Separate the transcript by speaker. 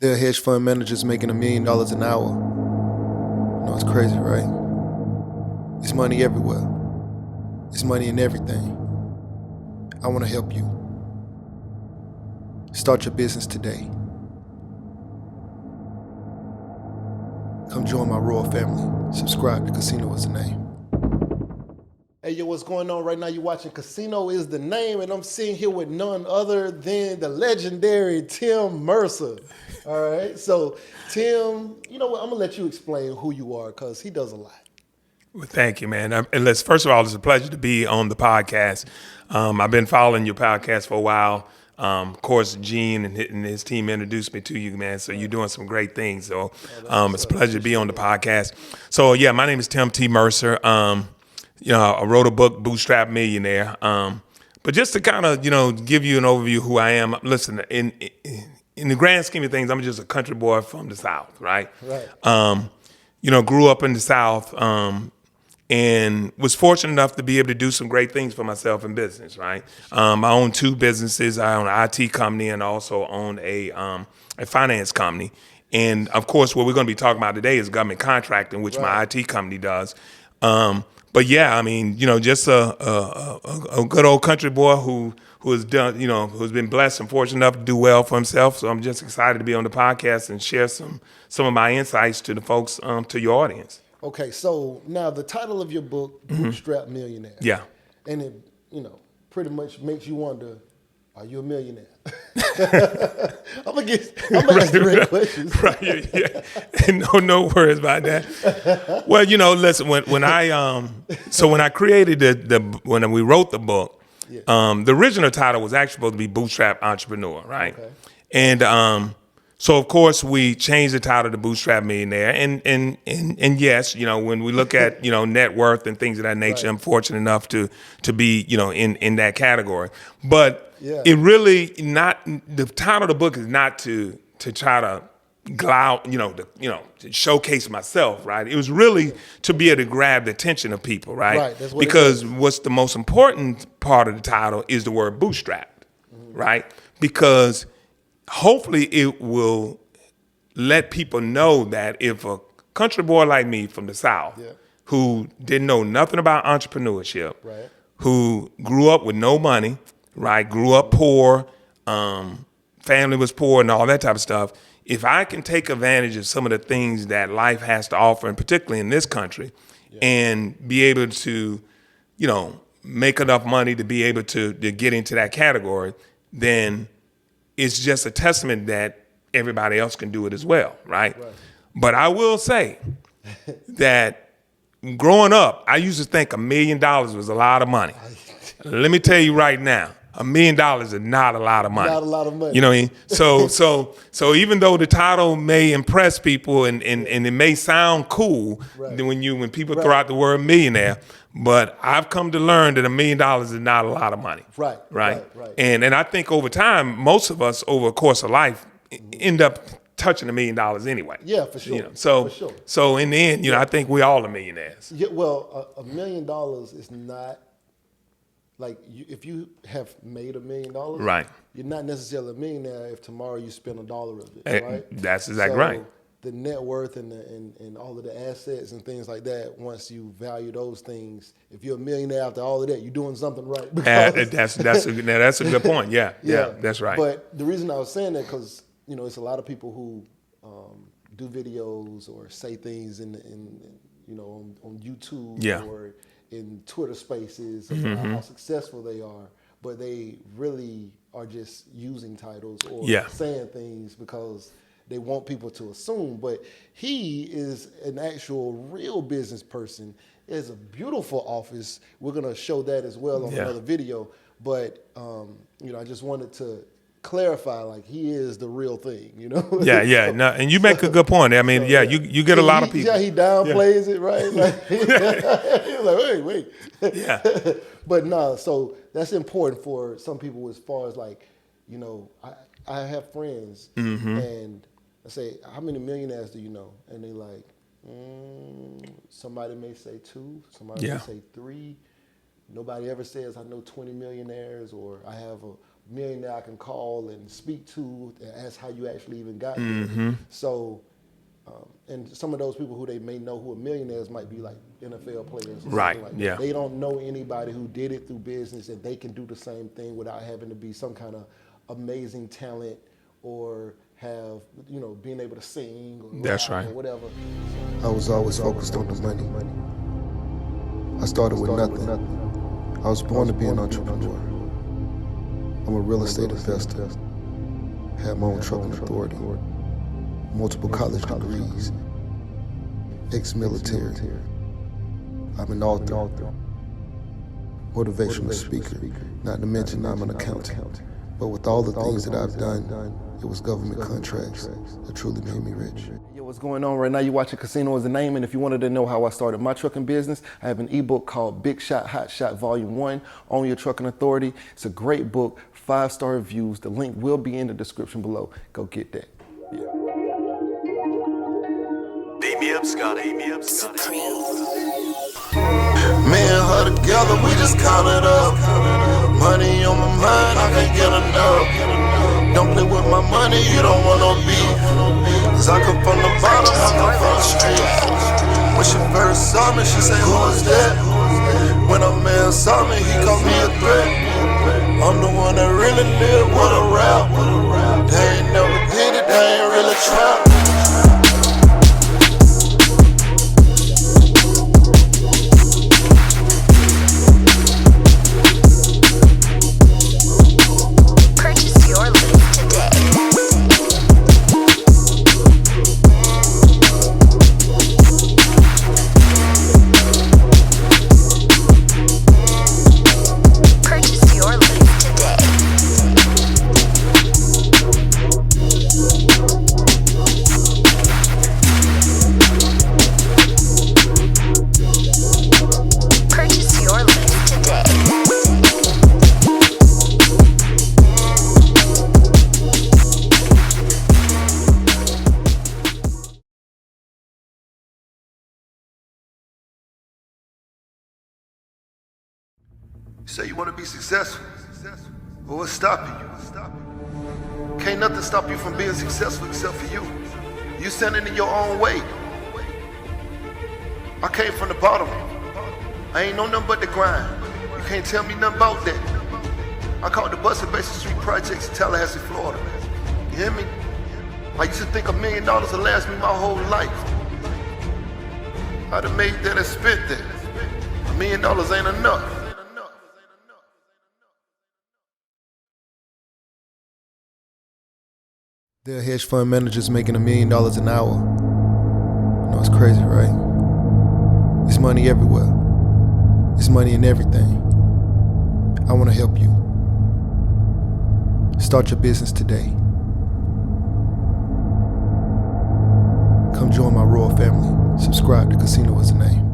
Speaker 1: There are hedge fund managers making $1 million an hour. No, it's crazy, right? It's money everywhere. It's money in everything. I want to help you. Start your business today. Come join my royal family. Subscribe to Casino Is the Name. Hey, yo, what's going on right now? You're watching Casino Is the Name, and I'm sitting here with none other than the legendary Tim Mercer. All right, so Tim, you know what? I'm gonna let you explain who you are because he does a lot.
Speaker 2: Well, thank you, man. First of all, it's a pleasure to be on the podcast. I've been following your podcast for a while. Of course, Gene and his team introduced me to you, man. So you're doing some great things. So it's a pleasure to be on the podcast. So yeah, my name is Tim T. Mercer. I wrote a book, Bootstrap Millionaire. But just to kind of give you an overview of who I am. Listen, in the grand scheme of things, I'm just a country boy from the South, right?
Speaker 1: Right.
Speaker 2: Grew up in the South. And was fortunate enough to be able to do some great things for myself in business, right? I own two businesses. I own an IT company and also own a finance company. And of course, what we're going to be talking about today is government contracting, which my IT company does. But yeah, I mean, just a good old country boy who has done, who's been blessed and fortunate enough to do well for himself. So I'm just excited to be on the podcast and share some of my insights to the folks, to your audience.
Speaker 1: Okay, so now the title of your book, Bootstrap Millionaire.
Speaker 2: Yeah.
Speaker 1: And it, pretty much makes you wonder, are you a millionaire? I'm gonna ask the right questions.
Speaker 2: Right, yeah. No worries about that. Well, listen, when I created when we wrote the book, the original title was actually supposed to be Bootstrap Entrepreneur, right?
Speaker 1: Okay.
Speaker 2: And so of course we changed the title to Bootstrap Millionaire, and yes, when we look at net worth and things of that nature,
Speaker 1: Right.
Speaker 2: I'm fortunate enough to be in that category. But
Speaker 1: Yeah.
Speaker 2: it really not the title of the book is not to try to glout, to showcase myself, right? It was really to be able to grab the attention of people, right?
Speaker 1: Right, that's what it
Speaker 2: because
Speaker 1: is.
Speaker 2: what's the most important part of the title is the word bootstrap, right? Because hopefully it will let people know that if a country boy like me from the South, who didn't know nothing about entrepreneurship,
Speaker 1: Right.
Speaker 2: who grew up with no money, right, grew up poor, family was poor and all that type of stuff, if I can take advantage of some of the things that life has to offer, and particularly in this country, and be able to, make enough money to be able to get into that category, then it's just a testament that everybody else can do it as well, right? But I will say that growing up, I used to think $1 million was a lot of money. Let me tell you right now, $1 million is not a lot of money.
Speaker 1: Not a lot of money.
Speaker 2: You know what I mean? So even though the title may impress people and it may sound cool when people throw out the word millionaire, but I've come to learn that $1 million is not a lot of money.
Speaker 1: Right.
Speaker 2: And I think over time, most of us over the course of life end up touching $1 million anyway.
Speaker 1: Yeah, for sure.
Speaker 2: So
Speaker 1: For sure.
Speaker 2: so in the end, I think we all are millionaires.
Speaker 1: Yeah, well, $1 million is not like if you have made $1 million,
Speaker 2: Right.
Speaker 1: You're not necessarily a millionaire if tomorrow you spend $1 of it, right?
Speaker 2: That's exactly
Speaker 1: So
Speaker 2: right.
Speaker 1: the net worth and all of the assets and things like that. Once you value those things, if you're a millionaire after all of that, you're doing something right.
Speaker 2: That's a good point. Yeah, that's right.
Speaker 1: But the reason I was saying that because it's a lot of people who do videos or say things on YouTube or in Twitter Spaces about how successful they are, but they really are just using titles or saying things because they want people to assume. But he is an actual real business person. It's a beautiful office. We're gonna show that as well on another video. But I just wanted to clarify, like, he is the real thing,
Speaker 2: Yeah. No, and you make a good point. I mean, you get a lot of people.
Speaker 1: Yeah, he downplays it, right? Like, he's like, wait.
Speaker 2: Yeah.
Speaker 1: But no, so that's important for some people as far as like, I have friends and I say, how many millionaires do you know? And they like, somebody may say 2, somebody may say 3. Nobody ever says I know 20 millionaires or I have a millionaire I can call and speak to and ask how you actually even got there. So, and some of those people who they may know who are millionaires might be like NFL players or
Speaker 2: Right,
Speaker 1: something like
Speaker 2: yeah.
Speaker 1: that. They don't know anybody who did it through business and they can do the same thing without having to be some kind of amazing talent or have, you know, being able to sing or
Speaker 2: That's
Speaker 1: rap
Speaker 2: right.
Speaker 1: or whatever.
Speaker 3: I was always focused on the money. I started with nothing. I was born to be an entrepreneur. I'm a real estate investor. Had my own trucking authority. Multiple college degrees. Ex-military. I'm an author. Motivational speaker. Not to mention I'm an accountant. But with all the things that I've done, it was government contracts that truly made me rich.
Speaker 1: Yo, what's going on right now? You're watching Casino is the Name, and if you wanted to know how I started my trucking business, I have an ebook called Big Shot, Hot Shot Volume 1, Own Your Trucking Authority. It's a great book, 5-star reviews. The link will be in the description below. Go get that. Yeah.
Speaker 4: Beat me up, Scotty. Me and
Speaker 3: her together, we just counted up. Money on my mind, I can't get enough. Don't play with my money, you don't want no beef. Cause I come from the bottom, I come from the street. When she first saw me, she said, who is that? When a man saw me, he called me a threat. I'm the one that really live, wanna rap. They ain't never did it, they ain't really trap. You say you want to be successful. Well, what's stopping you? Can't nothing stop you from being successful except for you. You standing in your own way. I came from the bottom. I ain't know nothing but the grind. You can't tell me nothing about that. I called the Bus and Basic Street Projects in Tallahassee, Florida. You hear me? I used to think $1 million would last me my whole life. I'd have made that and spent that. $1 million ain't enough. There are hedge fund managers making $1 million an hour. You know, it's crazy, right? It's money everywhere. It's money in everything. I want to help you. Start your business today. Come join my royal family. Subscribe to Casino is the Name.